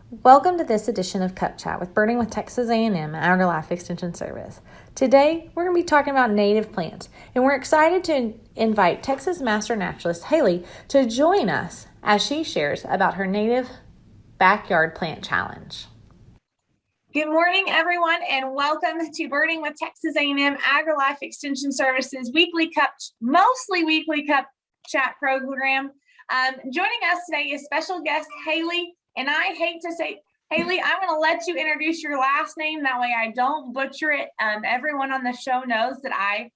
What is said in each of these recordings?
Welcome to this edition of Cup Chat with Birding with Texas A&M and AgriLife Extension Service. Today, we're going to be talking about native plants, and we're excited to invite Texas Master Naturalist Haley to join us as she shares about her native backyard plant challenge. Good morning, everyone, and welcome to Birding with Texas A&M AgriLife Extension Services mostly weekly Cup Chat program. Joining us today is special guest Haley. And I hate to say, Haley, I'm going to let you introduce your last name. That way I don't butcher it. Everyone on the show knows that I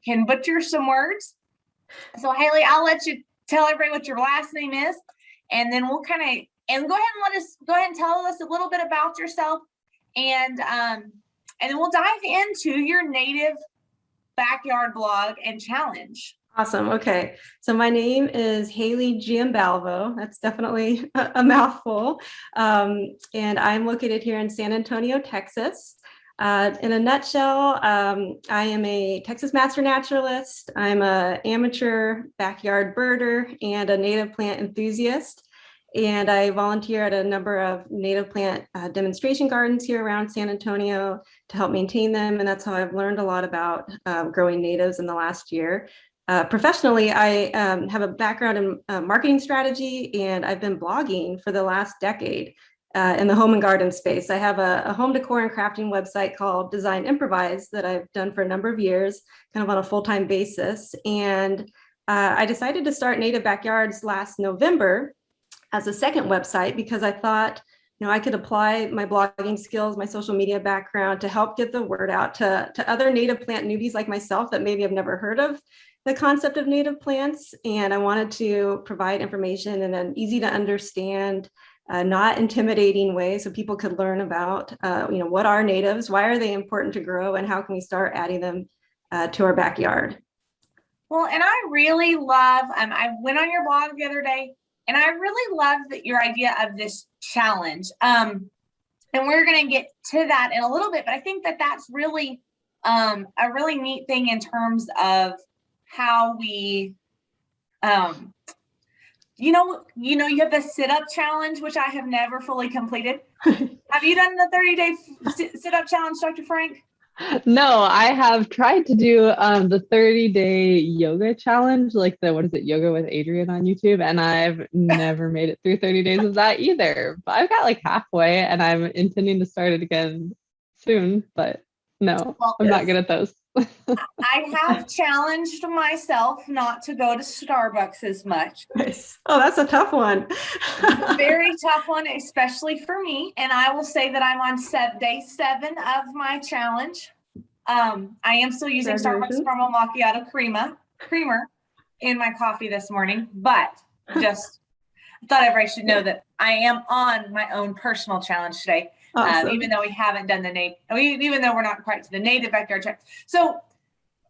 can butcher some words. So Haley, I'll let you tell everybody what your last name is. And then we'll go ahead and tell us a little bit about yourself. And then we'll dive into your native backyard blog and challenge. Awesome. Okay. So my name is Haley Giambalvo. That's definitely a mouthful. And I'm located here in San Antonio, Texas. In a nutshell, I am a Texas Master Naturalist. I'm an amateur backyard birder and a native plant enthusiast. And I volunteer at a number of native plant demonstration gardens here around San Antonio to help maintain them. And that's how I've learned a lot about growing natives in the last year. Professionally, I have a background in marketing strategy, and I've been blogging for the last decade in the home and garden space. I have a home decor and crafting website called Design Improvise that I've done for a number of years, kind of on a full-time basis. And I decided to start Native Backyards last November as a second website because I thought, I could apply my blogging skills, my social media background to help get the word out to other native plant newbies like myself that maybe have never heard of the concept of native plants. And I wanted to provide information in an easy to understand, not intimidating way so people could learn about, what are natives, why are they important to grow, and how can we start adding them to our backyard. Well, and I really love, I went on your blog the other day, and I really love your idea of this challenge. And we're going to get to that in a little bit, but I think that that's really a really neat thing in terms of how we, you have the sit-up challenge, which I have never fully completed. Have you done the 30-day sit-up challenge, Dr. Frank? No, I have tried to do the 30-day yoga challenge, like Yoga with Adriene on YouTube, and I've never made it through 30 days of that either. But I've got like halfway, and I'm intending to start it again soon, but no, I'm not good at those. I have challenged myself not to go to Starbucks as much. Nice. Oh, that's a tough one. Very tough one, especially for me. And I will say that I'm on day 7 of my challenge. I am still using Starbucks caramel macchiato creamer in my coffee this morning, but just thought everybody should know that I am on my own personal challenge today. Awesome. Even though we haven't done even though we're not quite to the native backyard check. So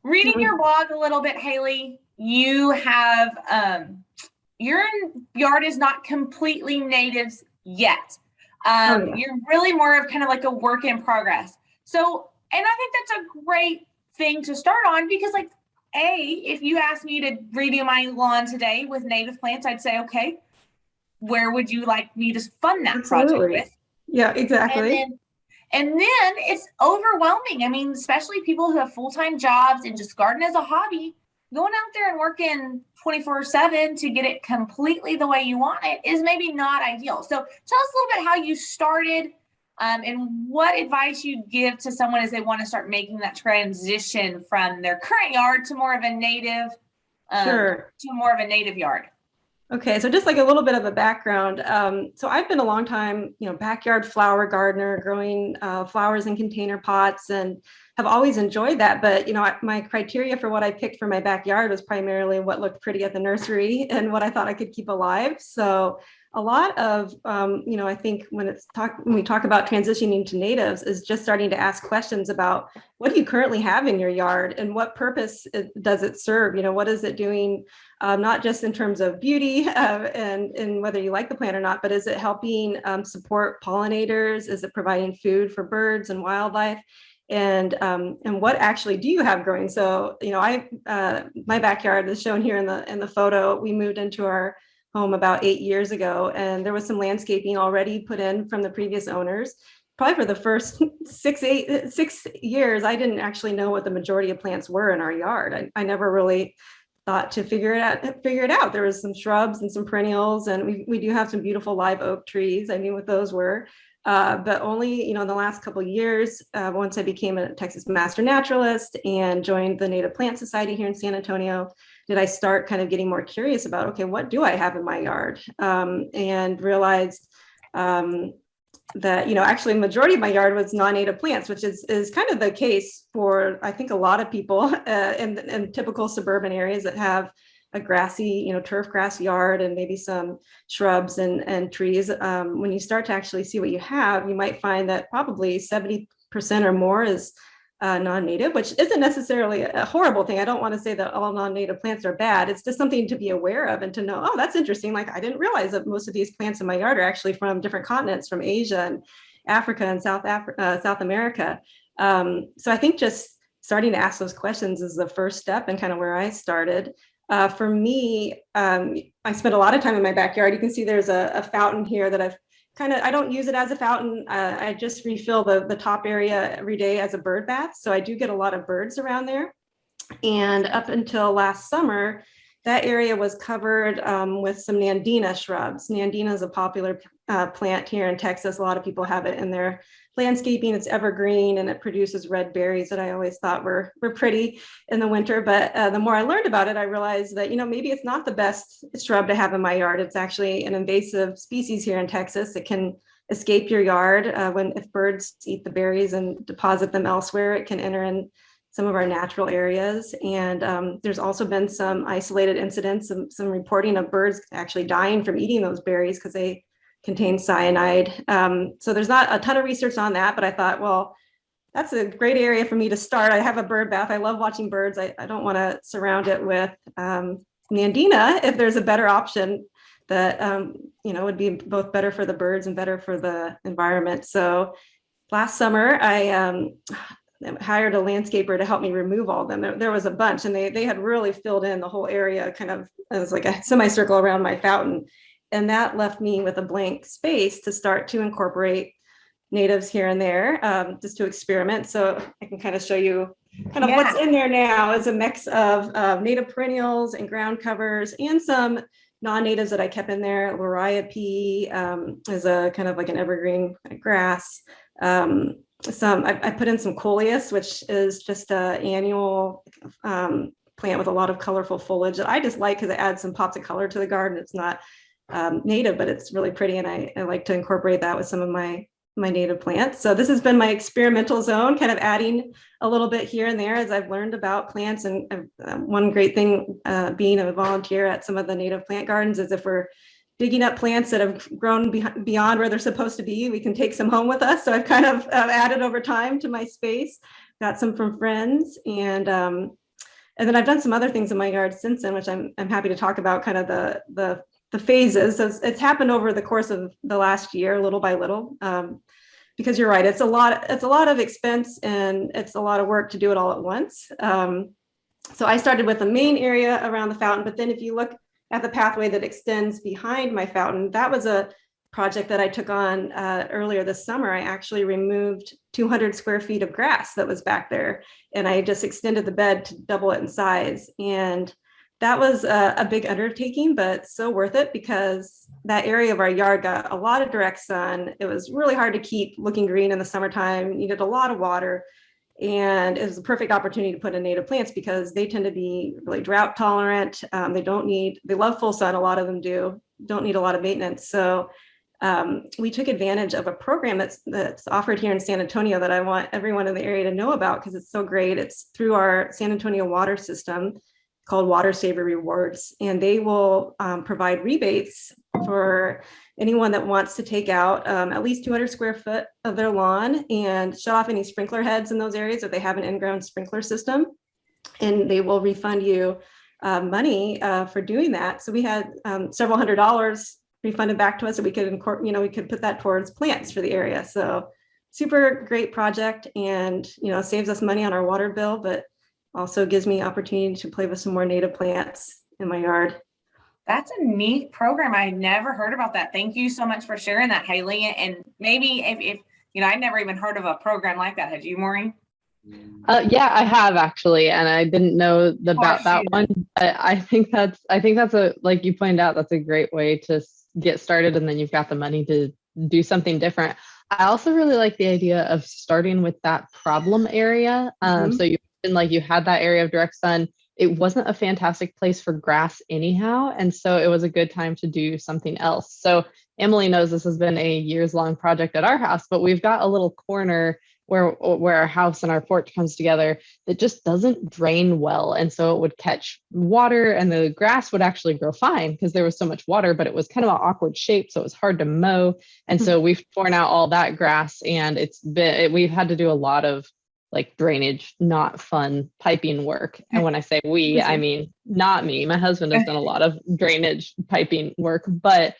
reading your blog a little bit, Haley, you have, your yard is not completely natives yet. You're really more of kind of like a work in progress. So, and I think that's a great thing to start on because if you asked me to redo my lawn today with native plants, I'd say, okay, where would you like me to fund that project with? Yeah, exactly. And then it's overwhelming. I mean, especially people who have full-time jobs and just garden as a hobby, going out there and working 24/7 to get it completely the way you want it is maybe not ideal. So tell us a little bit how you started and what advice you give to someone as they want to start making that transition from their current yard to more of a native, yard. Okay, so just like a little bit of a background. So I've been a long time, backyard flower gardener, growing flowers in container pots, and have always enjoyed that. But, my criteria for what I picked for my backyard was primarily what looked pretty at the nursery and what I thought I could keep alive. So a lot of, I think when we talk about transitioning to natives is just starting to ask questions about what do you currently have in your yard and what purpose does it serve? What is it doing? Not just in terms of beauty and whether you like the plant or not, but is it helping support pollinators? Is it providing food for birds and wildlife? And what actually do you have growing? So, my backyard is shown here in the photo. We moved into our home about 8 years ago, and there was some landscaping already put in from the previous owners. Probably for the first 6 years, I didn't actually know what the majority of plants were in our yard. I never really thought to figure it out. There was some shrubs and some perennials, and we do have some beautiful live oak trees. I knew what those were. But only, in the last couple of years, once I became a Texas Master Naturalist and joined the Native Plant Society here in San Antonio, did I start kind of getting more curious about, okay, what do I have in my yard? And realized that, actually majority of my yard was non-native plants, which is kind of the case for, I think, a lot of people in typical suburban areas that have a grassy, turf grass yard and maybe some shrubs and trees. When you start to actually see what you have, you might find that probably 70% or more is non-native, which isn't necessarily a horrible thing. I don't want to say that all non-native plants are bad. It's just something to be aware of and to know, oh, that's interesting. Like, I didn't realize that most of these plants in my yard are actually from different continents, from Asia and Africa and South America. So I think just starting to ask those questions is the first step and kind of where I started. For me, I spent a lot of time in my backyard. You can see there's a fountain here that I don't use it as a fountain. I just refill the top area every day as a bird bath. So I do get a lot of birds around there. And up until last summer, that area was covered with some Nandina shrubs. Nandina is a popular plant here in Texas. A lot of people have it in their landscaping. It's evergreen and it produces red berries that I always thought were pretty in the winter. But the more I learned about it, I realized that, maybe it's not the best shrub to have in my yard. It's actually an invasive species here in Texas. It can escape your yard if birds eat the berries and deposit them elsewhere. It can enter in some of our natural areas. And there's also been some isolated incidents, some reporting of birds actually dying from eating those berries because they contain cyanide. So there's not a ton of research on that, but I thought, well, that's a great area for me to start. I have a bird bath. I love watching birds. I don't want to surround it with Nandina if there's a better option that, would be both better for the birds and better for the environment. So last summer, I hired a landscaper to help me remove all of them. There was a bunch, and they had really filled in the whole area, kind of as like a semicircle around my fountain. And that left me with a blank space to start to incorporate natives here and there, just to experiment. So I can kind of show you kind of what's in there now is a mix of native perennials and ground covers and some non-natives that I kept in there. Liriope is a kind of like an evergreen grass. I put in some coleus, which is just an annual plant with a lot of colorful foliage that I just like because it adds some pops of color to the garden. It's not native, but it's really pretty, and I like to incorporate that with some of my native plants. So this has been my experimental zone, kind of adding a little bit here and there as I've learned about plants. And one great thing being a volunteer at some of the native plant gardens is if we're digging up plants that have grown beyond where they're supposed to be, we can take some home with us. So I've kind of added over time to my space, got some from friends, and then I've done some other things in my yard since then, which I'm happy to talk about, kind of the phases. So it's happened over the course of the last year, little by little, because you're right, it's a lot of expense and it's a lot of work to do it all at once. So I started with the main area around the fountain, but then if you look at the pathway that extends behind my fountain, that was a project that I took on earlier this summer. I actually removed 200 square feet of grass that was back there, and I just extended the bed to double it in size. And that was a big undertaking, but so worth it because that area of our yard got a lot of direct sun. It was really hard to keep looking green in the summertime, needed a lot of water. And it was a perfect opportunity to put in native plants because they tend to be really drought tolerant. They love full sun. A lot of them don't need a lot of maintenance. So we took advantage of a program that's offered here in San Antonio that I want everyone in the area to know about because it's so great. It's through our San Antonio water system called Water Saver Rewards, and they will provide rebates for anyone that wants to take out at least 200 square foot of their lawn and shut off any sprinkler heads in those areas if they have an in-ground sprinkler system, and they will refund you money for doing that. So we had several $100s refunded back to us, so we could put that towards plants for the area. So super great project, and saves us money on our water bill, but also gives me opportunity to play with some more native plants in my yard. That's a neat program. I had never heard about that. Thank you so much for sharing that, Haley. And maybe if I'd never even heard of a program like that. Had you, Maureen? Yeah, I have actually, and I didn't know about that one. But I think that's a, like you pointed out, that's a great way to get started, and then you've got the money to do something different. I also really like the idea of starting with that problem area. So you had that area of direct sun. It wasn't a fantastic place for grass anyhow, and so it was a good time to do something else. So Emily knows this has been a years-long project at our house, but we've got a little corner where our house and our porch comes together that just doesn't drain well, and so it would catch water and the grass would actually grow fine because there was so much water, but it was kind of an awkward shape, so it was hard to mow. And so we've torn out all that grass, and we've had to do a lot of like drainage, not fun piping work. And when I say we, I mean not me. My husband has done a lot of drainage piping work, but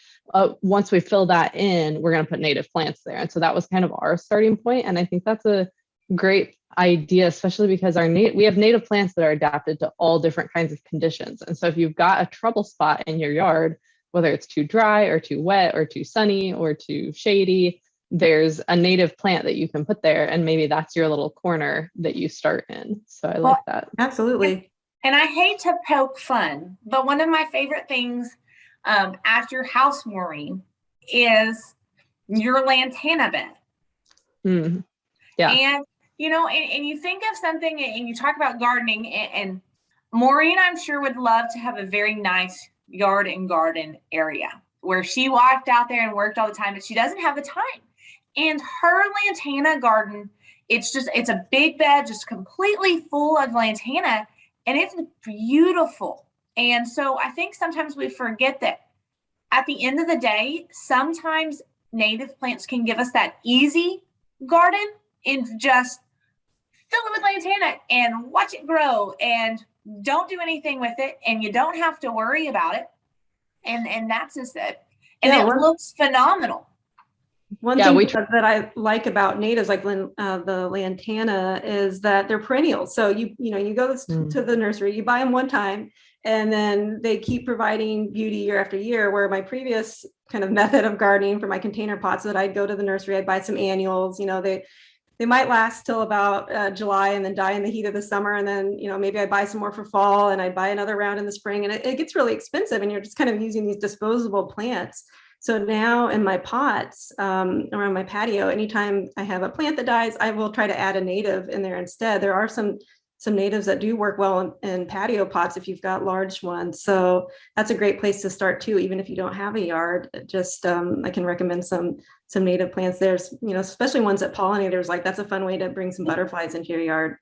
once we fill that in, we're going to put native plants there. And so that was kind of our starting point. And I think that's a great idea, especially because we have native plants that are adapted to all different kinds of conditions. And so if you've got a trouble spot in your yard, whether it's too dry or too wet or too sunny or too shady, there's a native plant that you can put there, and maybe that's your little corner that you start in. So I like that. Absolutely. And I hate to poke fun, but one of my favorite things at your house, Maureen, is your lantana bed. Yeah. And and you think of something, and you talk about gardening, and Maureen, I'm sure, would love to have a very nice yard and garden area where she walked out there and worked all the time, but she doesn't have the time. And her lantana garden, it's a big bed, just completely full of lantana, and it's beautiful. And so I think sometimes we forget that at the end of the day, sometimes native plants can give us that easy garden and just fill it with lantana and watch it grow and don't do anything with it, and you don't have to worry about it. And that's just it. And it looks phenomenal. One thing that I like about natives, like the lantana, is that they're perennials. So you go to the nursery, you buy them one time, and then they keep providing beauty year after year. Where my previous kind of method of gardening for my container pots, that I'd go to the nursery, I'd buy some annuals. They might last till about July and then die in the heat of the summer. And then, maybe I buy some more for fall, and I'd buy another round in the spring, and it gets really expensive, and you're just kind of using these disposable plants. So now in my pots around my patio, anytime I have a plant that dies, I will try to add a native in there instead. There are some natives that do work well in patio pots if you've got large ones. So that's a great place to start too, even if you don't have a yard. Just I can recommend some native plants. There's, especially ones that pollinators like. That's a fun way to bring some butterflies into your yard.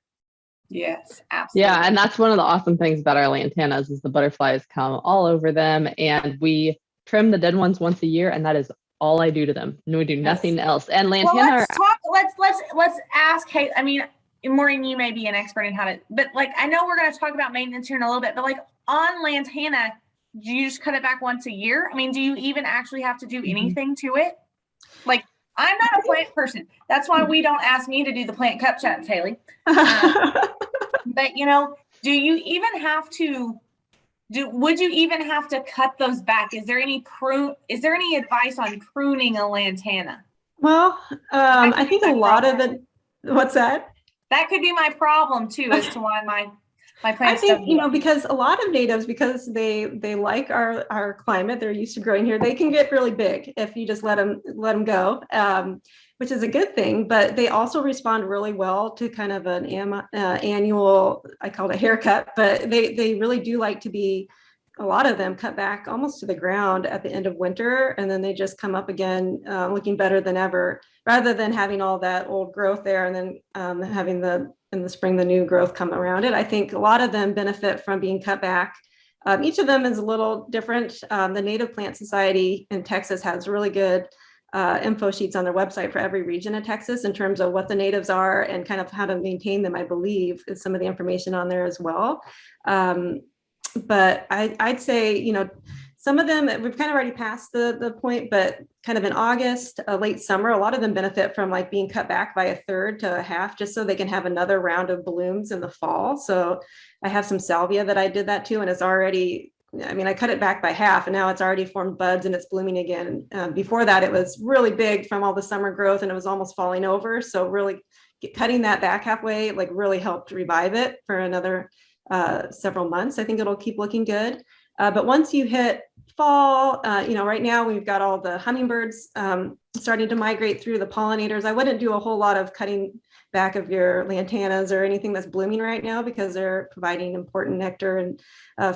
Yes, absolutely. Yeah, and that's one of the awesome things about our lantanas is the butterflies come all over them, and we trim the dead ones once a year, and that is all I do to them. No, we do nothing else. And lantana. Let's ask. Hey, I mean, Maureen, you may be an expert in how to, but I know we're going to talk about maintenance here in a little bit, but on lantana, do you just cut it back once a year? I mean, do you even actually have to do anything to it? I'm not a plant person. That's why we don't ask me to do the plant cup chats, Haley. But do you even have to? Would you even have to cut those back? Is there any advice on pruning a lantana? Well, I think a lot of the, what's that? That could be my problem too, as to why my plants. I think, because a lot of natives, because they like our climate, they're used to growing here, they can get really big if you just let them go, which is a good thing. But they also respond really well to kind of an annual, I call it a haircut, but they really do like to be, a lot of them cut back almost to the ground at the end of winter, and then they just come up again looking better than ever, rather than having all that old growth there and then having in the spring the new growth come around it. I think a lot of them benefit from being cut back. Each of them is a little different. The Native Plant Society in Texas has really good info sheets on their website for every region of Texas in terms of what the natives are and kind of how to maintain them. I believe is some of the information on there as well. But I'd say, some of them, we've kind of already passed the point, but kind of in August, late summer, a lot of them benefit from being cut back by a third to a half, just so they can have another round of blooms in the fall. So I have some salvia that I did that too, and it's already I mean, I cut it back by half and now it's already formed buds and it's blooming again. Before that, it was really big from all the summer growth and it was almost falling over. So really cutting that back halfway, like really helped revive it for another several months. I think it'll keep looking good. But once you hit fall, right now we've got all the hummingbirds starting to migrate through, the pollinators. I wouldn't do a whole lot of cutting back of your lantanas or anything that's blooming right now because they're providing important nectar and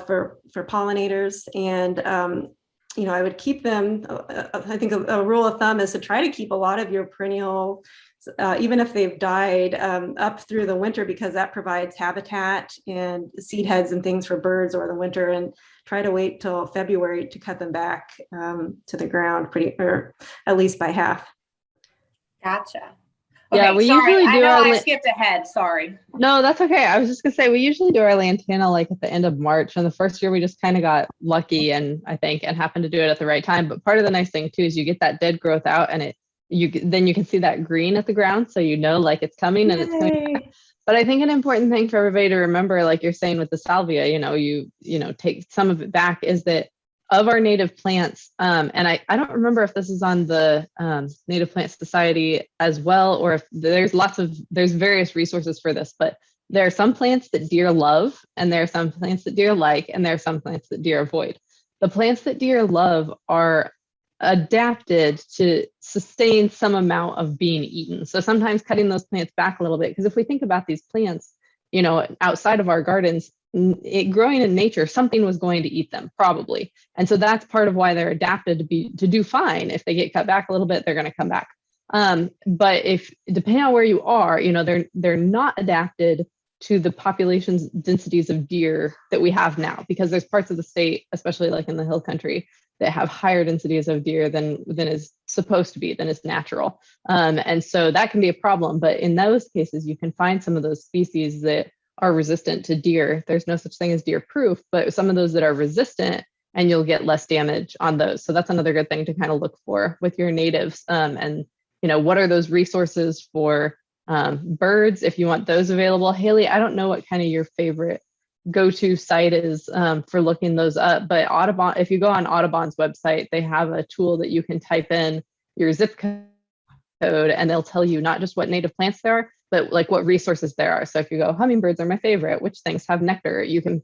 for pollinators. And I would keep them. I think a rule of thumb is to try to keep a lot of your perennial, even if they've died, up through the winter, because that provides habitat and seed heads and things for birds over the winter, and try to wait till February to cut them back to the ground or at least by half. Gotcha. Yeah, we usually do. I skipped ahead. Sorry. No, that's okay. I was just gonna say we usually do our lantana like at the end of March. And the first year we just kind of got lucky and happened to do it at the right time. But part of the nice thing too is you get that dead growth out, and then you can see that green at the ground, so like it's coming and it's coming back. But I think an important thing for everybody to remember, like you're saying with the salvia, you take some of it back, is that of our native plants, and I don't remember if this is on the Native Plant Society as well, or if there's various resources for this, but there are some plants that deer love, and there are some plants that deer like, and there are some plants that deer avoid. The plants that deer love are adapted to sustain some amount of being eaten. So sometimes cutting those plants back a little bit, because if we think about these plants, outside of our gardens, growing in nature, something was going to eat them probably. And so that's part of why they're adapted to do fine. If they get cut back a little bit, they're going to come back. But if depending on where you are, they're not adapted to the populations densities of deer that we have now, because there's parts of the state, especially like in the hill country, that have higher densities of deer than is supposed to be, than is natural. And so that can be a problem. But in those cases, you can find some of those species that are resistant to deer. There's no such thing as deer proof, but some of those that are resistant, and you'll get less damage on those. So that's another good thing to kind of look for with your natives. And what are those resources for birds, if you want those available? Haley, I don't know what kind of your favorite go-to site is for looking those up, but Audubon, if you go on Audubon's website, they have a tool that you can type in your zip code, and they'll tell you not just what native plants there are, but like what resources there are. So if you go, hummingbirds are my favorite, which things have nectar, you can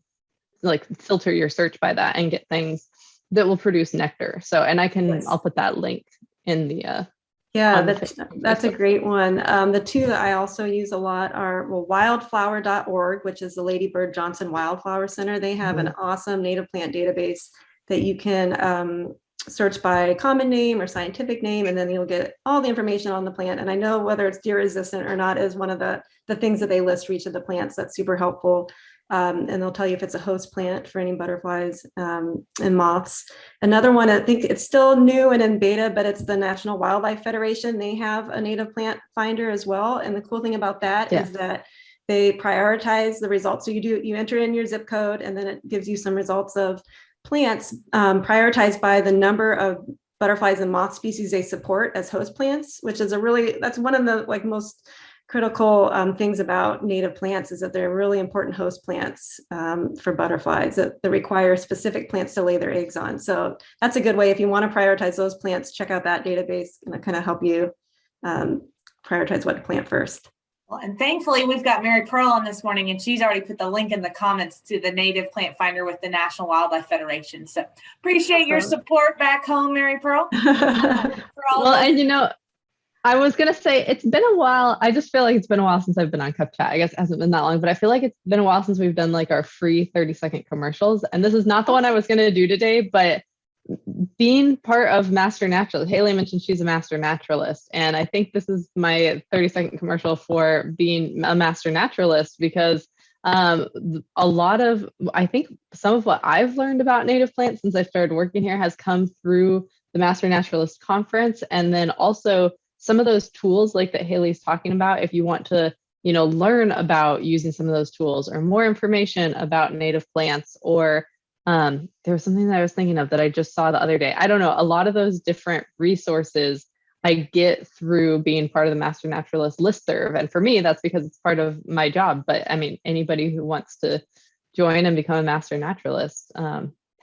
like filter your search by that and get things that will produce nectar. So, and I'll put that link in the yeah, that's a great one. The two that I also use a lot are wildflower.org, which is the Lady Bird Johnson Wildflower Center. They have an awesome native plant database that you can search by common name or scientific name, and then you'll get all the information on the plant. And I know whether it's deer resistant or not is one of the things that they list for each of the plants. That's super helpful. And they'll tell you if it's a host plant for any butterflies and moths. Another one, I think it's still new and in beta, but it's the National Wildlife Federation. They have a native plant finder as well. And the cool thing about that is that they prioritize the results. So you enter in your zip code, and then it gives you some results of plants prioritized by the number of butterflies and moth species they support as host plants, which is that's one of the most critical things about native plants, is that they're really important host plants for butterflies that require specific plants to lay their eggs on. So that's a good way. If you want to prioritize those plants, check out that database, and kind of help you prioritize what to plant first. Well, and thankfully we've got Mary Pearl on this morning, and she's already put the link in the comments to the Native Plant Finder with the National Wildlife Federation. So appreciate your support back home, Mary Pearl. Well, and I was going to say, it's been a while. I just feel like it's been a while since I've been on Cup Chat. I guess it hasn't been that long, but I feel like it's been a while since we've done like our free 30-second commercials. And this is not the one I was going to do today, but being part of Master Naturalist, Haley mentioned she's a Master Naturalist. And I think this is my 30-second commercial for being a Master Naturalist, because I think some of what I've learned about native plants since I started working here has come through the Master Naturalist Conference. And then also some of those tools like that Haley's talking about, if you want to, learn about using some of those tools or more information about native plants, or there was something that I was thinking of that I just saw the other day. I don't know, a lot of those different resources I get through being part of the Master Naturalist listserv. And for me, that's because it's part of my job. But I mean, anybody who wants to join and become a Master Naturalist,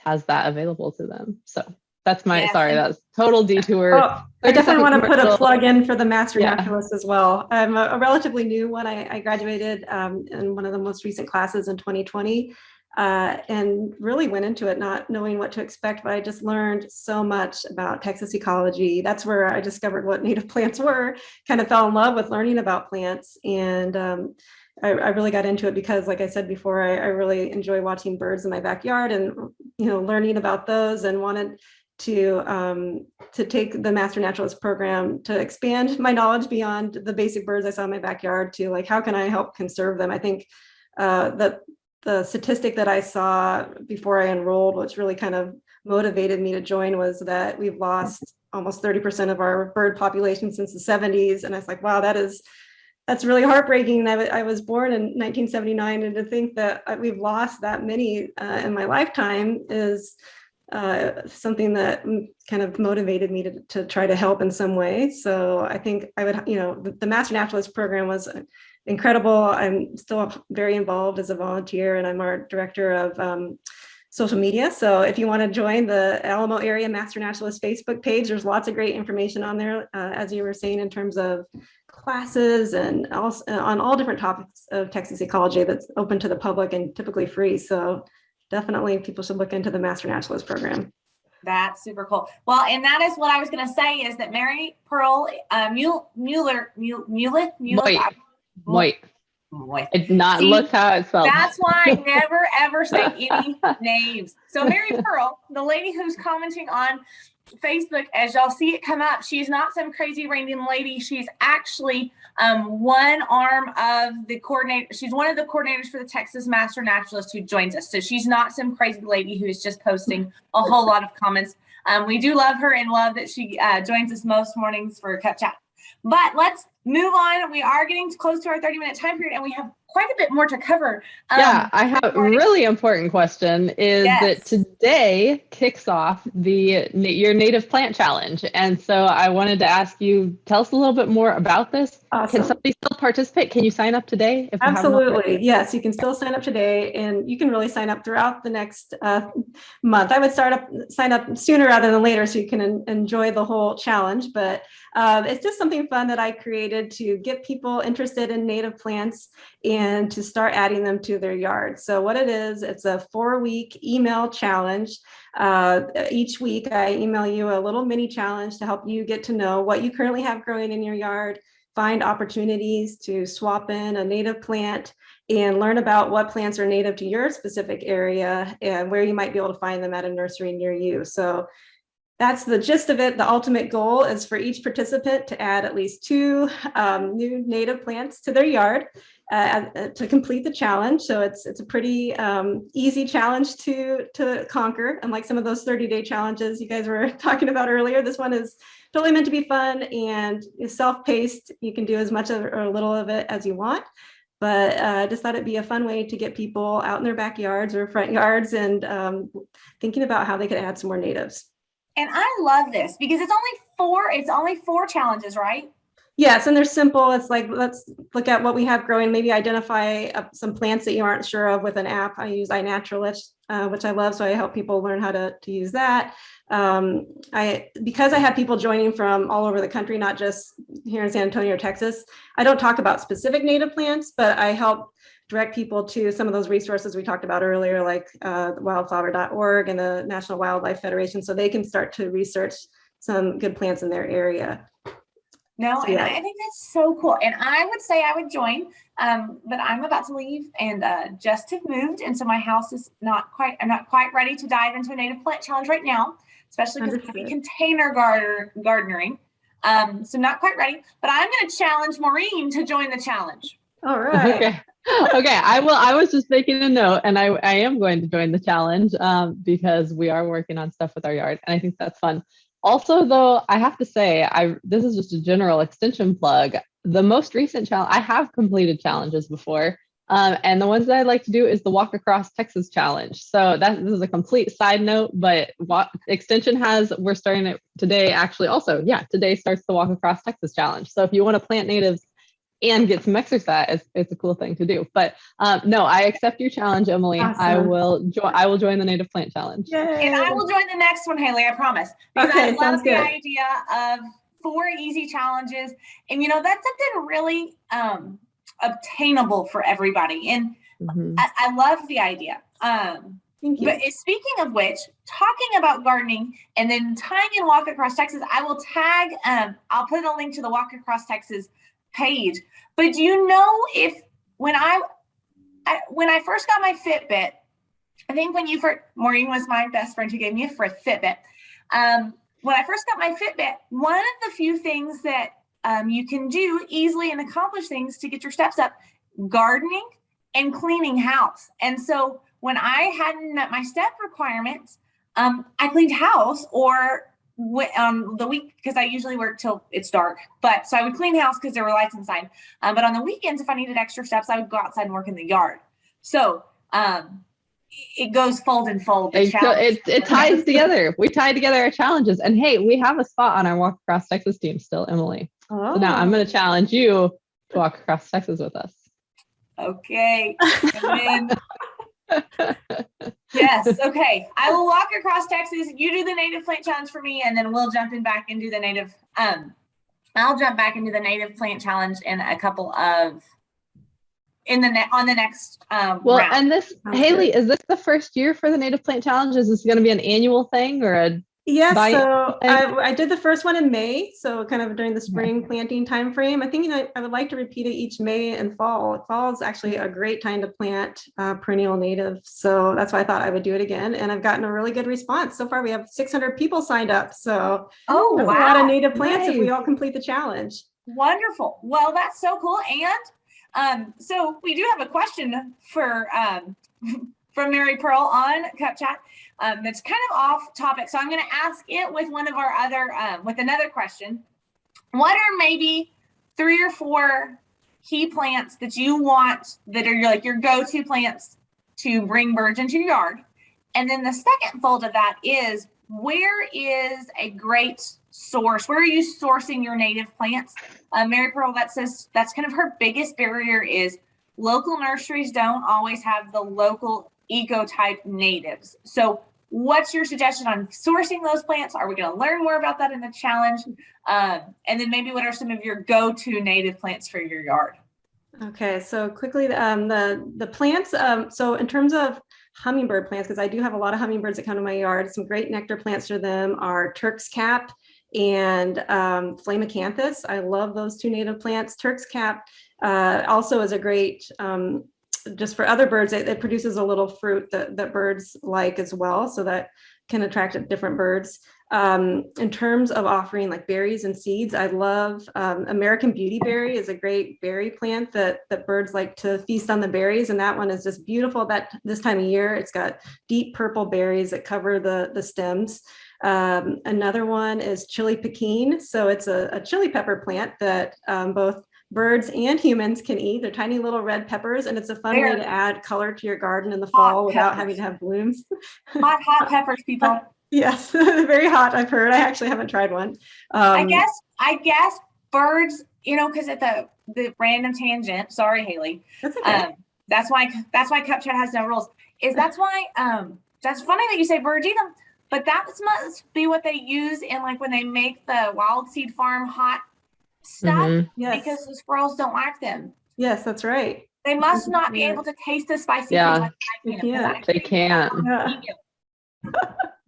has that available to them. So that's Yes, sorry, and- that's total detour. Oh, I definitely want to put a Commercial. plug in for the Master Yeah. Naturalist as well. I'm a relatively new one. I graduated in one of the most recent classes in 2020 and really went into it not knowing what to expect, but I just learned so much about Texas ecology. That's where I discovered what native plants were, kind of fell in love with learning about plants. And I really got into it because, like I said before, I really enjoy watching birds in my backyard and, learning about those, and wanted to take the Master Naturalist program to expand my knowledge beyond the basic birds I saw in my backyard to like, how can I help conserve them? I think that the statistic that I saw before I enrolled, which really kind of motivated me to join, was that we've lost almost 30% of our bird population since the 70s. And I was like, wow, that's really heartbreaking. I was born in 1979, and to think that we've lost that many in my lifetime is something that kind of motivated me to try to help in some way. So I think I would, the Master Naturalist program was incredible. I'm still very involved as a volunteer, and I'm our director of social media. So if you want to join the Alamo Area Master Naturalist Facebook page, there's lots of great information on there, as you were saying, in terms of classes and also on all different topics of Texas ecology that's open to the public and typically free. So definitely people should look into the Master Naturalist program. That's super cool. Well, and that is what I was going to say, is that Mary Pearl Mueller. Wait. I did not look how it's spelled. That's why I never ever say any names. So Mary Pearl, the lady who's commenting on Facebook, as y'all see it come up, she's not some crazy random lady. She's actually one arm of the coordinator. She's one of the coordinators for the Texas Master Naturalist who joins us. So she's not some crazy lady who's just posting a whole lot of comments. We do love her and love that she joins us most mornings for Cup Chat. But let's move on. We are getting close to our 30-minute time period, and we have quite a bit more to cover. Yeah, I have a really important question is that today kicks off your native plant challenge. And so I wanted to ask you, tell us a little bit more about this. Awesome. Can somebody still participate? Can you sign up today? Absolutely. Yes, you can still sign up today, and you can really sign up throughout the next month. I would sign up sooner rather than later so you can enjoy the whole challenge. But it's just something fun that I created to get people interested in native plants and to start adding them to their yard. So what it is, it's a 4-week email challenge. Each week I email you a little mini challenge to help you get to know what you currently have growing in your yard, find opportunities to swap in a native plant, and learn about what plants are native to your specific area and where you might be able to find them at a nursery near you. So that's the gist of it. The ultimate goal is for each participant to add at least 2 new native plants to their yard to complete the challenge. So it's a pretty easy challenge to conquer. Unlike some of those 30-day challenges you guys were talking about earlier, this one is totally meant to be fun and is self-paced. You can do as much or a little of it as you want. But I just thought it'd be a fun way to get people out in their backyards or front yards and thinking about how they could add some more natives. And I love this because it's only 4 challenges, right? Yes, and they're simple. It's like, let's look at what we have growing, maybe identify some plants that you aren't sure of with an app. I use iNaturalist, which I love, so I help people learn how to use that. Because I have people joining from all over the country, not just here in San Antonio or Texas, I don't talk about specific native plants, but I help direct people to some of those resources we talked about earlier, like wildflower.org and the National Wildlife Federation, so they can start to research some good plants in their area. No, and I think that's so cool. And I would say I would join, but I'm about to leave and just have moved. And so my house is I'm not quite ready to dive into a native plant challenge right now, especially because I'm container gardening. So not quite ready, but I'm going to challenge Maureen to join the challenge. All right. Okay. I was just making a note, and I am going to join the challenge because we are working on stuff with our yard, and I think that's fun. Also, though, I have to say, this is just a general extension plug. The most recent challenge, I have completed challenges before, and the ones that I like to do is the Walk Across Texas Challenge. So this is a complete side note, but Extension we're starting it today, actually. Also, today starts the Walk Across Texas Challenge. So if you want to plant natives and get some exercise. It's a cool thing to do. But no, I accept your challenge, Emily. Awesome. I will join the Native Plant Challenge. Yay. And I will join the next one, Haley, I promise. Because Okay, I love sounds the good. idea of 4 easy challenges. And that's something really obtainable for everybody. And Mhm. I love the idea. Thank you. But speaking of which, talking about gardening and then tying in Walk Across Texas, I will tag, I'll put a link to the Walk Across Texas page. But do you know if when I first got my Fitbit, I think Maureen was my best friend who gave me a Fitbit. When I first got my Fitbit, one of the few things that you can do easily and accomplish things to get your steps up, gardening and cleaning house. And so when I hadn't met my step requirements, I cleaned house or the week, because I usually work till it's dark. But so I would clean house because there were lights inside. But on the weekends, if I needed extra steps, I would go outside and work in the yard. So it goes fold and fold. It ties together. We tie together our challenges. And hey, we have a spot on our Walk Across Texas team still, Emily. Oh. So now I'm going to challenge you to walk across Texas with us. Okay. Yes. Okay. I will walk across Texas. You do the Native Plant Challenge for me, and then we'll jump back and do the Native. I'll jump back into the Native Plant Challenge in a couple of on the next Well, round. and this, Haley, is this the first year for the Native Plant Challenge? Is this going to be an annual thing or a? Yes, Bye. so I did the first one in May, so kind of during the spring planting time frame. I think I would like to repeat it each May and fall. Fall is actually a great time to plant perennial native, so that's why I thought I would do it again. And I've gotten a really good response so far. We have 600 people signed up, so Oh, that's a lot of wow. native plants if we Nice. all complete the challenge. Wonderful. Well, that's so cool. And so we do have a question for from Mary Pearl on Cup Chat. That's kind of off topic. So I'm going to ask it with one of our other, with another question. What are maybe 3 or 4 key plants that you want that are like your go-to plants to bring birds into your yard? And then the second fold of that is, where is a great source? Where are you sourcing your native plants? Mary Pearl, that says that's kind of her biggest barrier is local nurseries don't always have the local eco-type natives. So what's your suggestion on sourcing those plants? Are we going to learn more about that in the challenge? And then maybe what are some of your go-to native plants for your yard? Okay, so quickly, the plants, so in terms of hummingbird plants, because I do have a lot of hummingbirds that come to my yard, some great nectar plants for them are Turk's Cap and Flamacanthus. I love those 2 native plants. Turk's Cap also is a great, just for other birds, it produces a little fruit that birds like as well, so that can attract different birds. In terms of offering like berries and seeds, I love American Beautyberry is a great berry plant that birds like to feast on the berries, and that one is just beautiful this time of year. It's got deep purple berries that cover the stems. Another one is Chili Pekin. So it's a chili pepper plant that both birds and humans can eat. They're tiny little red peppers, and it's a fun way to add color to your garden in the fall without having to have blooms. Hot peppers, people. Yes, very hot. I've heard. I actually haven't tried one. I guess birds, because at the random tangent. Sorry, Haley. That's okay. That's why Cup Chat has no rules. That's why. That's funny that you say birds eat them, but that must be what they use in like when they make the Wild Seed Farm hot stuff. Mhm. Yes. Because the squirrels don't like them. Yes, that's right. They must not be able to taste the spicy. Yeah. food like I can, 'cause They can't. Yeah.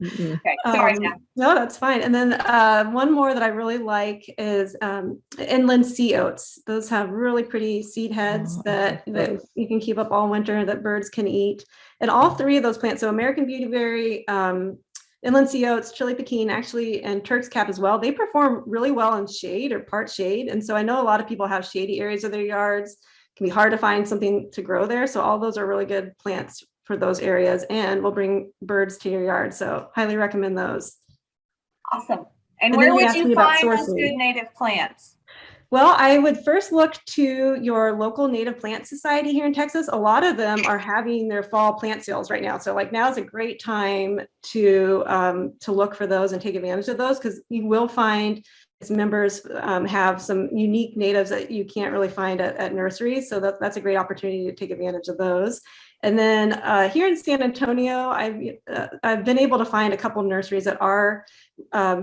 Mm-mm. Okay, sorry. Now. No, that's fine. And then one more that I really like is inland sea oats. Those have really pretty seed heads that you can keep up all winter that birds can eat. And all 3 of those plants, so American Beautyberry, inland sea oats, Chili Pekin, actually, and Turk's Cap as well, they perform really well in shade or part shade. And so I know a lot of people have shady areas of their yards. It can be hard to find something to grow there. So all those are really good plants for those areas and will bring birds to your yard. So highly recommend those. Awesome. And And where then you would asked me you about find those sourcing. good native plants? Well, I would first look to your local native plant society here in Texas. A lot of them are having their fall plant sales right now. So like now is a great time to look for those and take advantage of those, because you will find members have some unique natives that you can't really find at nurseries. So that's a great opportunity to take advantage of those. And then here in San Antonio, I've been able to find a couple of nurseries that are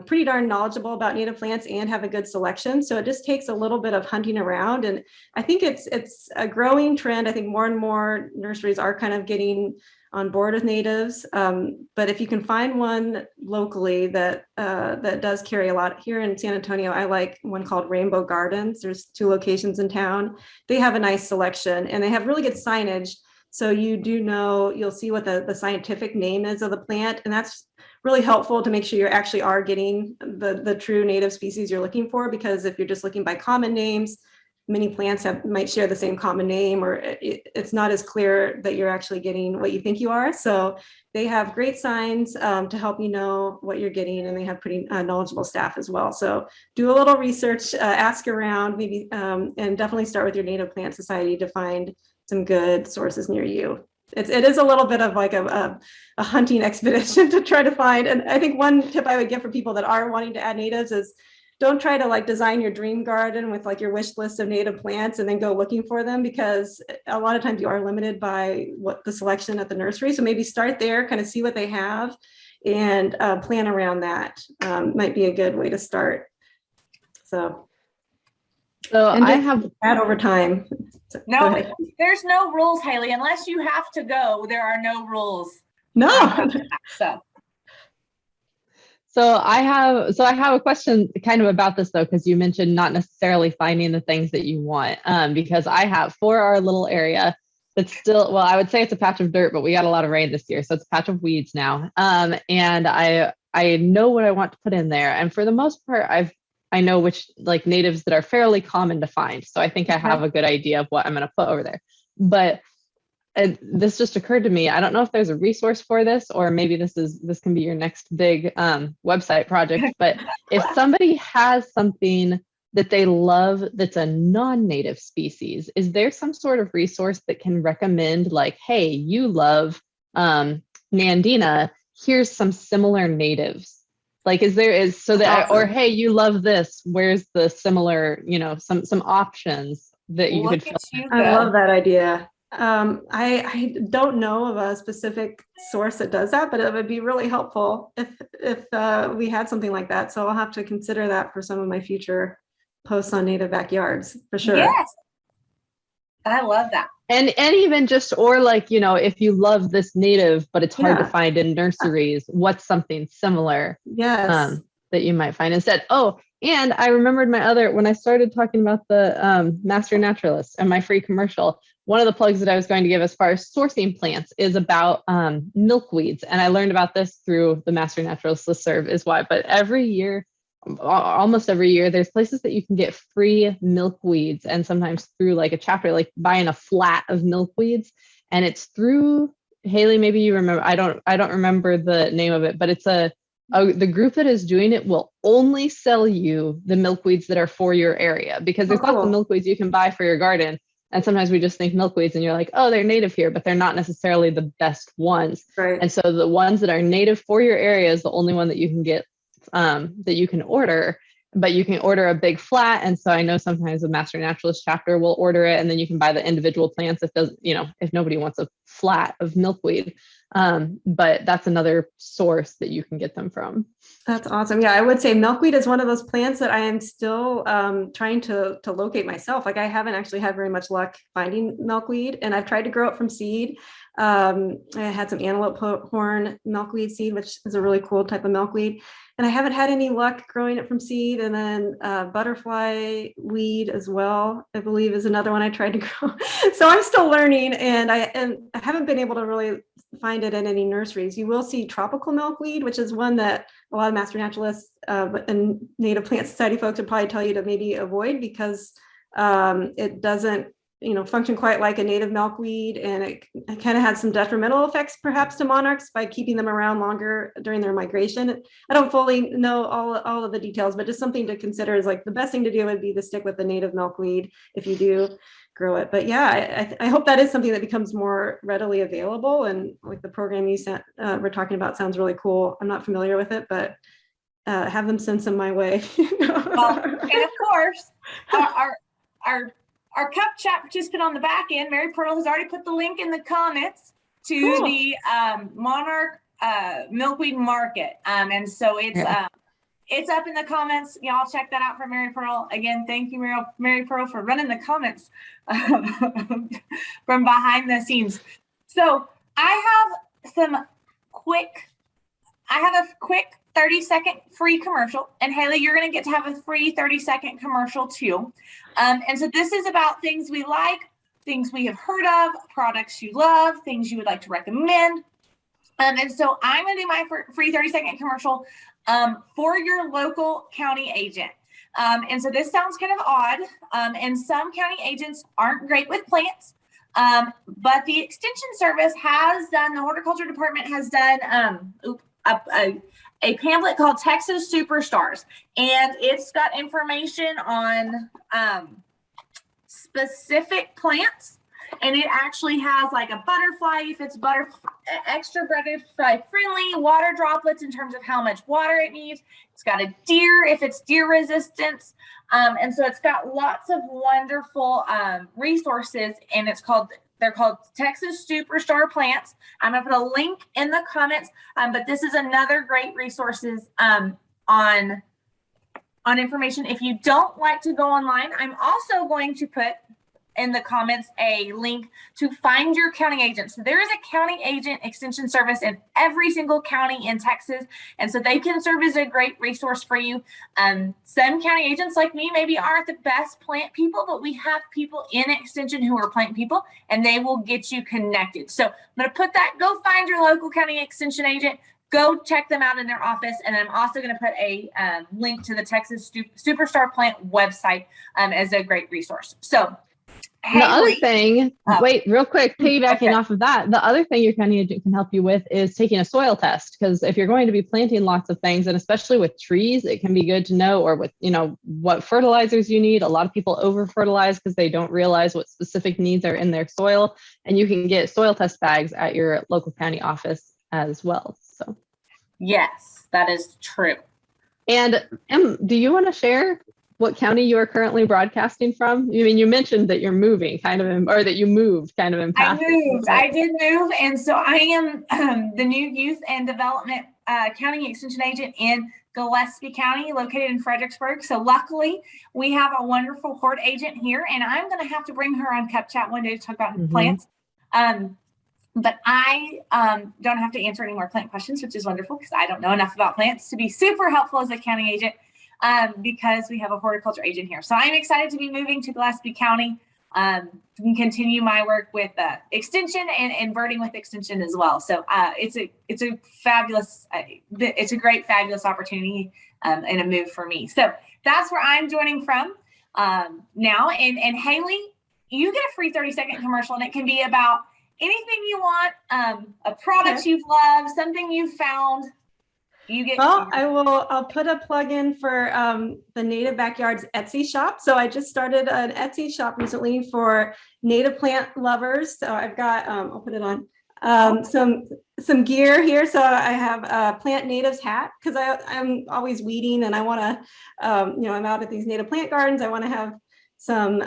pretty darn knowledgeable about native plants and have a good selection. So it just takes a little bit of hunting around. And I think it's a growing trend. I think more and more nurseries are kind of getting on board with natives. But if you can find one locally that does carry a lot, here in San Antonio, I like one called Rainbow Gardens. There's 2 locations in town. They have a nice selection and they have really good signage. So you do know, you'll see what the scientific name is of the plant. And that's really helpful to make sure you actually are getting the true native species you're looking for, because if you're just looking by common names, many plants might share the same common name, or it's not as clear that you're actually getting what you think you are. So they have great signs to help you know what you're getting, and they have pretty knowledgeable staff as well. So do a little research, ask around, maybe, and definitely start with your Native Plant Society to find some good sources near you. It is a little bit of like a hunting expedition to try to find. And I think one tip I would give for people that are wanting to add natives is don't try to like design your dream garden with like your wish list of native plants and then go looking for them, because a lot of times you are limited by what the selection at the nursery. So maybe start there, kind of see what they have, and plan around that. Might be a good way to start. So I have add over time. So, No, there's no rules, Haley. Unless you have to go, there are no rules. no. So I have a question kind of about this though, because you mentioned not necessarily finding the things that you want. Because I have, for our little area, it's still, well, I would say it's a patch of dirt, but we got a lot of rain this year, so it's a patch of weeds now. And I know what I want to put in there, and for the most part, I know which like natives that are fairly common to find. So I think I have a good idea of what I'm going to put over there. But this just occurred to me. I don't know if there's a resource for this, or maybe this can be your next big website project. But if somebody has something that they love that's a non-native species, is there some sort of resource that can recommend, like, hey, you love Nandina, here's some similar natives? Like, or hey, you love this, where's the similar, some options that you could fill? I love that idea. I don't know of a specific source that does that, but it would be really helpful if we had something like that. So I'll have to consider that for some of my future posts on native backyards, for sure. Yes, I love that. And even just, or like, if you love this native, but it's hard to find in nurseries, what's something similar that you might find instead? Oh, and I remembered when I started talking about the Master Naturalist and my free commercial, one of the plugs that I was going to give as far as sourcing plants is about milkweeds. And I learned about this through the Master Naturalist listserv is why. But almost every year, there's places that you can get free milkweeds, and sometimes through like a chapter, like buying a flat of milkweeds. And it's through, Haley, maybe you remember, I don't remember the name of it, but it's the group that is doing it will only sell you the milkweeds that are for your area, because there's lots of milkweeds you can buy for your garden. And sometimes we just think milkweeds and you're like, oh, they're native here, but they're not necessarily the best ones. Right. And so the ones that are native for your area is the only one that you can get, that you can order, but you can order a big flat. And so I know sometimes the Master Naturalist chapter will order it, and then you can buy the individual plants if nobody wants a flat of milkweed. But that's another source that you can get them from. That's awesome. Yeah, I would say milkweed is one of those plants that I am still trying to locate myself. Like, I haven't actually had very much luck finding milkweed, and I've tried to grow it from seed. I had some antelope horn milkweed seed, which is a really cool type of milkweed, and I haven't had any luck growing it from seed. And then butterfly weed as well, I believe, is another one I tried to grow. So I'm still learning, and I haven't been able to really find it in any nurseries. You will see tropical milkweed, which is one that a lot of Master Naturalists and Native Plant Society folks would probably tell you to maybe avoid, because it doesn't function quite like a native milkweed, and it kind of has some detrimental effects perhaps to monarchs by keeping them around longer during their migration. I don't fully know all of the details, but just something to consider is like the best thing to do would be to stick with the native milkweed if you do grow it. But yeah, I hope that is something that becomes more readily available, and like the program you we're talking about sounds really cool. I'm not familiar with it, but have them send some my way. Well, and of course, our Cup Chat participant on the back end, Mary Pearl, has already put the link in the comments to Cool. the Monarch Milkweed Market. And so it's up in the comments. Y'all check that out for Mary Pearl. Again, thank you, Mary Pearl, for running the comments from behind the scenes. So I have a quick 30-second free commercial. And Haley, you're going to get to have a free 30-second commercial too. And so this is about things we like, things we have heard of, products you love, things you would like to recommend. And so I'm going to do my free 30-second commercial for your local county agent. And so this sounds kind of odd. And some county agents aren't great with plants. But the Extension Service has done, the Horticulture Department has done a pamphlet called Texas Superstars. And it's got information on specific plants. And it actually has like a butterfly, if it's extra butterfly friendly, water droplets in terms of how much water it needs. It's got a deer, if it's deer resistance. And so it's got lots of wonderful resources, and they're called Texas Superstar plants. I'm gonna put a link in the comments, but this is another great resources on information. If you don't like to go online, I'm also going to put in the comments a link to find your county agent. So there is a county agent extension service in every single county in Texas. And so they can serve as a great resource for you. Some county agents like me maybe aren't the best plant people, but we have people in extension who are plant people, and they will get you connected. So I'm going to put that, go find your local county extension agent, go check them out in their office. And I'm also going to put a link to the Texas Superstar Plant website as a great resource. So the other thing, wait, real quick, piggybacking off of that, the other thing your county agent can help you with is taking a soil test. Because if you're going to be planting lots of things, and especially with trees, it can be good to know, or with, what fertilizers you need. A lot of people over fertilize because they don't realize what specific needs are in their soil. And you can get soil test bags at your local county office as well. So, yes, that is true. And do you want to share what county you are currently broadcasting from? I mean, you mentioned that you're moving or that you moved kind of in past. I did move. And so I am the new youth and development county extension agent in Gillespie County, located in Fredericksburg. So luckily we have a wonderful hort agent here, and I'm going to have to bring her on Cup Chat one day to talk about plants. But I don't have to answer any more plant questions, which is wonderful because I don't know enough about plants to be super helpful as a county agent. Because we have a horticulture agent here. So I'm excited to be moving to Gillespie County and continue my work with extension and birding with extension as well. So it's a fabulous, it's a great, fabulous opportunity and a move for me. So that's where I'm joining from now. And Haley, you get a free 30-second commercial, and it can be about anything you want, a product you've loved, something you've found. I'll put a plug in for the Native Backyards Etsy shop. So I just started an Etsy shop recently for native plant lovers. So I've got, I'll put it on, some gear here. So I have a Plant Natives hat, because I'm always weeding, and I want to, I'm out at these native plant gardens. I want to have some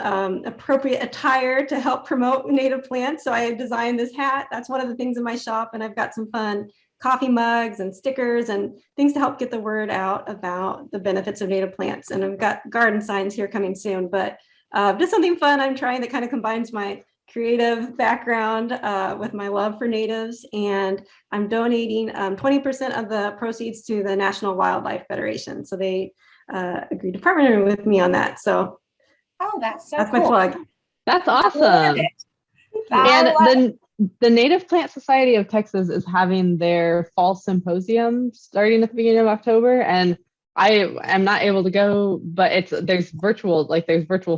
appropriate attire to help promote native plants. So I designed this hat. That's one of the things in my shop. And I've got some fun coffee mugs and stickers and things to help get the word out about the benefits of native plants. And I've got garden signs here coming soon, but just something fun I'm trying that kind of combines my creative background with my love for natives. And I'm donating 20% of the proceeds to the National Wildlife Federation. So they agreed to partner with me on that. So that's my plug. That's awesome. And the Native Plant Society of Texas is having their fall symposium starting at the beginning of October, and I am not able to go, but there's virtual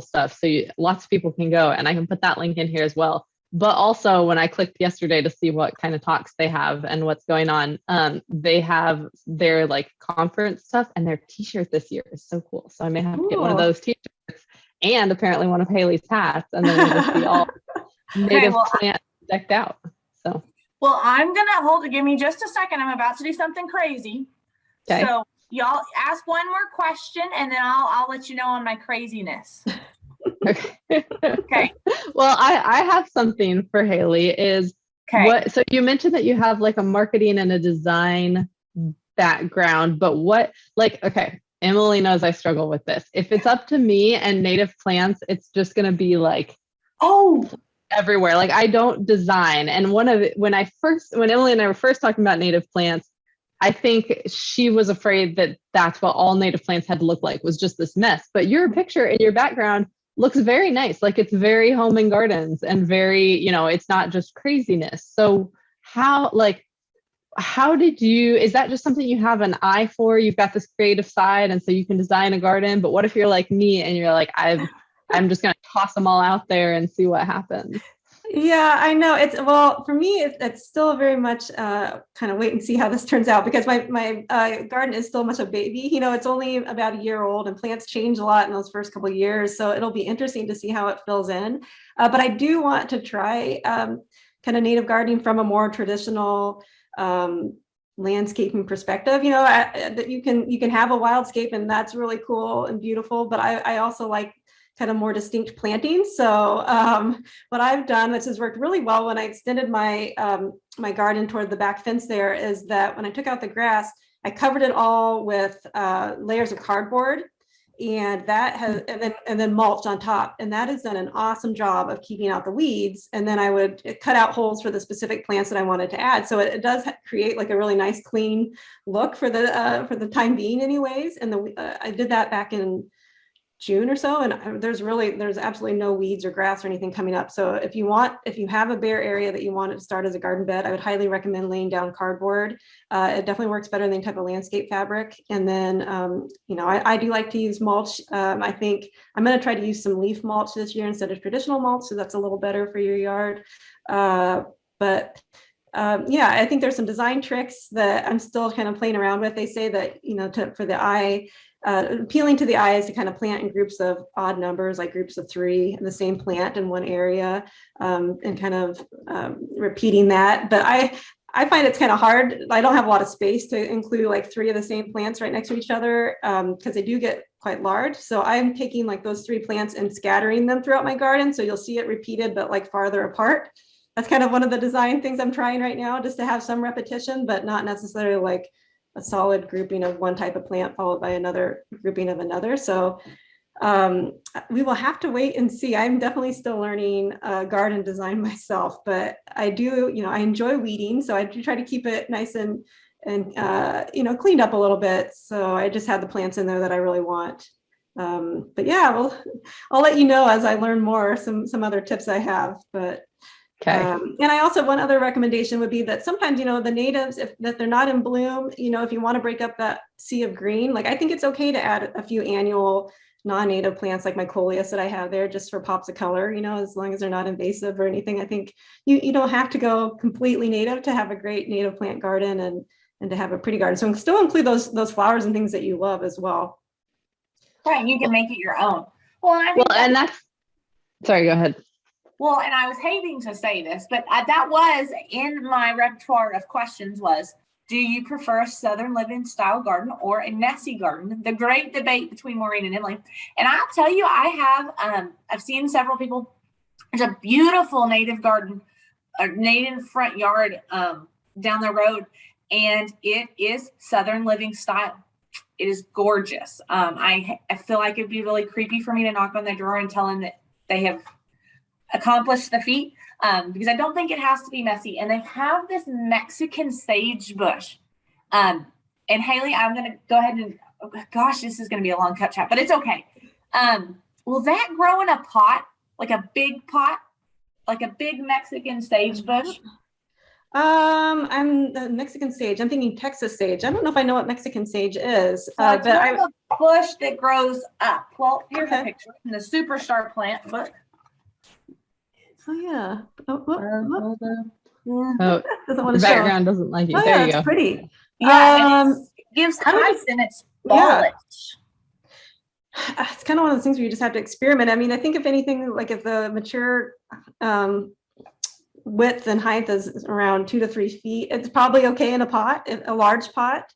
stuff, so lots of people can go, and I can put that link in here as well. But also, when I clicked yesterday to see what kind of talks they have and what's going on, they have their conference stuff, and their T-shirt this year is so cool. So I may have to get one of those T-shirts, and apparently one of Haley's hats, and then we'll just be all native plant decked out. So I'm gonna give me just a second. I'm about to do something crazy. Okay. So Y'all ask one more question and then I'll let you know on my craziness. Okay. Okay. Well, I have something for Haley is Okay. so you mentioned that you have like a marketing and a design background, but okay, Emily knows I struggle with this. If it's up to me and native plants, it's just going to be like, oh, everywhere. Like I don't design. And when Emily and I were first talking about native plants, I think she was afraid that that's what all native plants had to look like, was just this mess. But your picture in your background looks very nice. Like it's very home and gardens and very, it's not just craziness. So how is that just something you have an eye for? You've got this creative side and so you can design a garden, but what if you're like me and you're like, I'm just going to toss them all out there and see what happens? Yeah, I know. For me, it's still very much kind of wait and see how this turns out, because my garden is still much a baby. It's only about a year old and plants change a lot in those first couple of years. So it'll be interesting to see how it fills in. But I do want to try kind of native gardening from a more traditional landscaping perspective. That you can have a wildscape and that's really cool and beautiful. But I also like kind of more distinct plantings. So what I've done, which has worked really well when I extended my my garden toward the back fence there, is that when I took out the grass, I covered it all with layers of cardboard, and that has and then mulch on top, and that has done an awesome job of keeping out the weeds. And then I would cut out holes for the specific plants that I wanted to add, so it does create like a really nice clean look for the time being anyways. And I did that back in June or so, and there's absolutely no weeds or grass or anything coming up. So if you have a bare area that you want it to start as a garden bed, I would highly recommend laying down cardboard. It definitely works better than any type of landscape fabric. And then I do like to use mulch. I think I'm going to try to use some leaf mulch this year instead of traditional mulch, so that's a little better for your yard. But I think there's some design tricks that I'm still kind of playing around with. They say that for the eye, appealing to the eye is to kind of plant in groups of odd numbers, like groups of 3 in the same plant in one area, and kind of repeating that. But I find it's kind of hard. I don't have a lot of space to include like 3 of the same plants right next to each other, because they do get quite large. So I'm taking like those 3 plants and scattering them throughout my garden. So you'll see it repeated, but like farther apart. That's kind of one of the design things I'm trying right now, just to have some repetition, but not necessarily like a solid grouping of one type of plant followed by another grouping of another. So we will have to wait and see. I'm definitely still learning garden design myself, but I do, I enjoy weeding. So I do try to keep it nice and cleaned up a little bit. So I just have the plants in there that I really want. But yeah, I'll let you know as I learn more, some other tips I have, but okay. And I also, one other recommendation would be that sometimes, the natives, that they're not in bloom, if you want to break up that sea of green, like I think it's okay to add a few annual non-native plants like my coleus that I have there, just for pops of color, as long as they're not invasive or anything. I think you don't have to go completely native to have a great native plant garden and to have a pretty garden. So still include those flowers and things that you love as well. Right, you can make it your own. Sorry, go ahead. Well, and I was hating to say this, but that was in my repertoire of questions was, do you prefer a Southern living style garden or a Nessie garden? The great debate between Maureen and Emily. And I'll tell you, I've seen several people, there's a beautiful native garden, a native front yard down the road, and it is Southern living style. It is gorgeous. I feel like it'd be really creepy for me to knock on their door and tell them that they have accomplish the feat, because I don't think it has to be messy. And they have this Mexican sage bush. And Haley, I'm going to go ahead and, gosh, this is going to be a long cut chat, but it's okay. Will that grow in a pot, like a big pot, like a big Mexican sage bush? I'm the Mexican sage. I'm thinking Texas sage. I don't know if I know what Mexican sage is. So it's a bush that grows up. Well, here's a picture in the Superstar plant book. Oh yeah. Doesn't want to show. Background doesn't like it. Oh, there yeah, you go. It's pretty. Yeah, it gives height and it's foliage. It's kind of one of those things where you just have to experiment. I mean, I think if anything, like if the mature width and height is around 2 to 3 feet, it's probably okay in a pot, a large pot.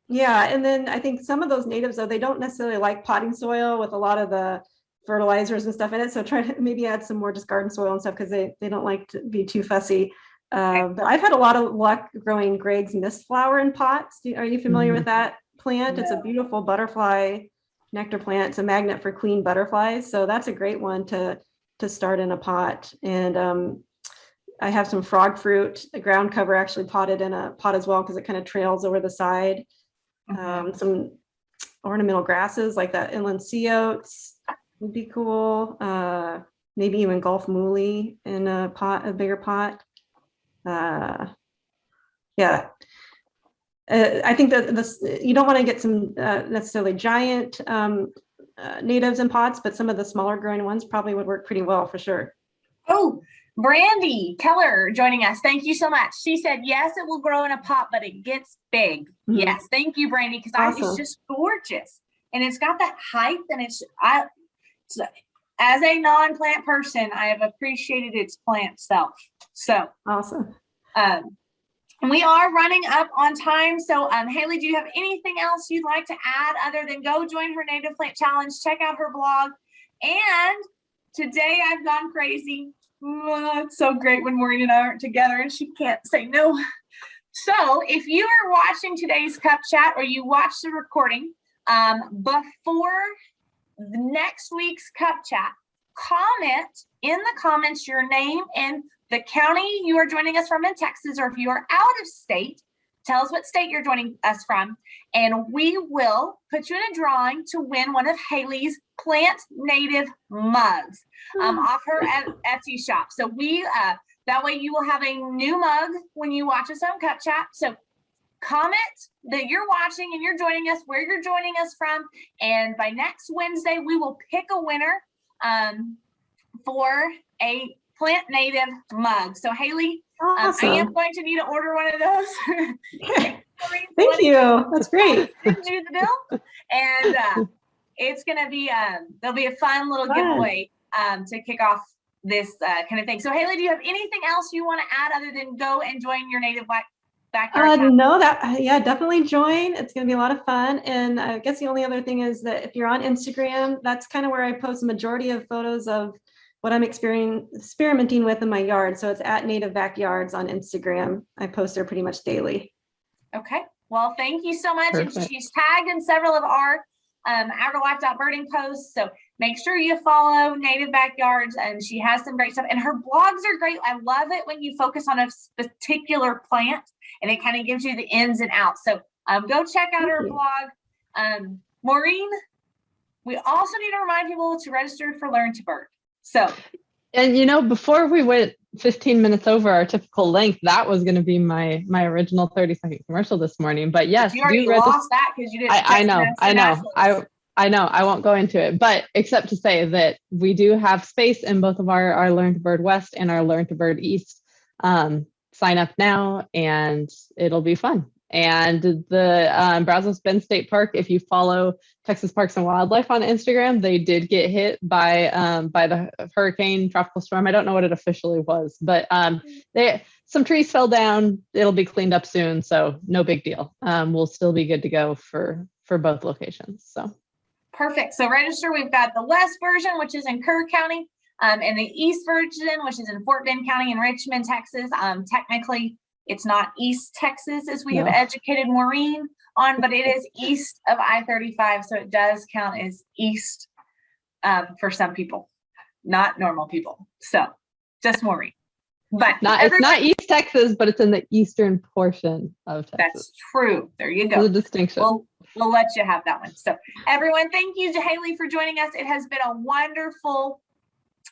Yeah, and then I think some of those natives, though, they don't necessarily like potting soil with a lot of the fertilizers and stuff in it. So try to maybe add some more just garden soil and stuff because they don't like to be too fussy. But I've had a lot of luck growing Greg's mist flower in pots. Are you familiar with that plant? It's a beautiful butterfly nectar plant. It's a magnet for queen butterflies. So that's a great one to start in a pot. And I have some frog fruit, the ground cover actually potted in a pot as well because it kind of trails over the side. Some ornamental grasses like that inland sea oats would be cool. Maybe even Gulf Mooly in a pot, a bigger pot. Yeah. I think that you don't want to get some necessarily giant natives in pots, but some of the smaller growing ones probably would work pretty well for sure. Oh, Brandy Keller joining us. Thank you so much. She said, yes, it will grow in a pot, but it gets big. Yes. Thank you, Brandy. Because it's just gorgeous. And it's got that height and as a non-plant person, I have appreciated its plant self. So awesome. We are running up on time. So Haley, do you have anything else you'd like to add other than go join her Native Plant Challenge, check out her blog. And today I've gone crazy. It's so great when Maureen and I aren't together and she can't say no. So if you are watching today's Cup Chat or you watch the recording before the next week's Cup Chat, comment in the comments your name and the county you are joining us from in Texas, or if you are out of state, tell us what state you're joining us from, and we will put you in a drawing to win one of Haley's Plant Native mugs off her Etsy shop. So that way you will have a new mug when you watch us on Cup Chat. So comment that you're watching and you're joining us, where you're joining us from, and by next Wednesday we will pick a winner for a Plant Native mug. So Haley, awesome. I am going to need to order one of those. Thank you. That's great. Do the deal. And it's going to be, there'll be a fun little giveaway to kick off this kind of thing. So Haley, do you have anything else you want to add other than go and join your Native Backyard? No, definitely join. It's going to be a lot of fun. And I guess the only other thing is that if you're on Instagram, that's kind of where I post the majority of photos of what I'm experimenting with in my yard. So it's at Native Backyards on Instagram. I post there pretty much daily. Okay. Well, thank you so much. Perfect. And she's tagged in several of our AgriLife.birding posts. So make sure you follow Native Backyards, and she has some great stuff. And her blogs are great. I love it when you focus on a particular plant and it kind of gives you the ins and outs. So go check out her blog. Maureen, we also need to remind people to register for Learn to Bird. So, and before we went 15 minutes over our typical length, that was going to be my original 30-second commercial this morning. But yes, you already lost that because you didn't. I know. I won't go into it, but except to say that we do have space in both of our Learn to Bird West and our Learn to Bird East. Sign up now, and it'll be fun. And the Brazos Bend State Park, if you follow Texas Parks and Wildlife on Instagram, they did get hit by the hurricane tropical storm. I don't know what it officially was, but some trees fell down. It'll be cleaned up soon, so no big deal. We'll still be good to go for both locations. So perfect. So register. We've got the West version, which is in Kerr County, and the East version, which is in Fort Bend County in Richmond, Texas. Technically, it's not East Texas, as we have educated Maureen on, but it is east of I-35, so it does count as east for some people, not normal people. So just Maureen. But it's not East Texas, but it's in the eastern portion of Texas. That's true. There you go. The distinction. We'll let you have that one. So everyone, thank you to Haley for joining us. It has been a wonderful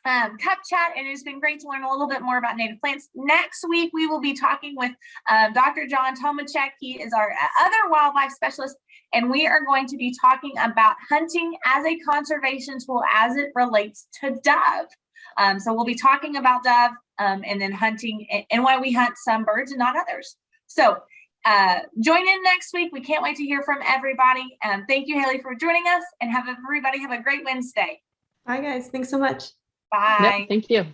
Cup Chat, and it's been great to learn a little bit more about native plants. Next week, we will be talking with Dr. John Tomachek. He is our other wildlife specialist, and we are going to be talking about hunting as a conservation tool as it relates to dove. So we'll be talking about dove and then hunting and why we hunt some birds and not others. So join in next week. We can't wait to hear from everybody. Thank you, Haley, for joining us, and everybody have a great Wednesday. Bye, guys. Thanks so much. Bye. Yep, thank you.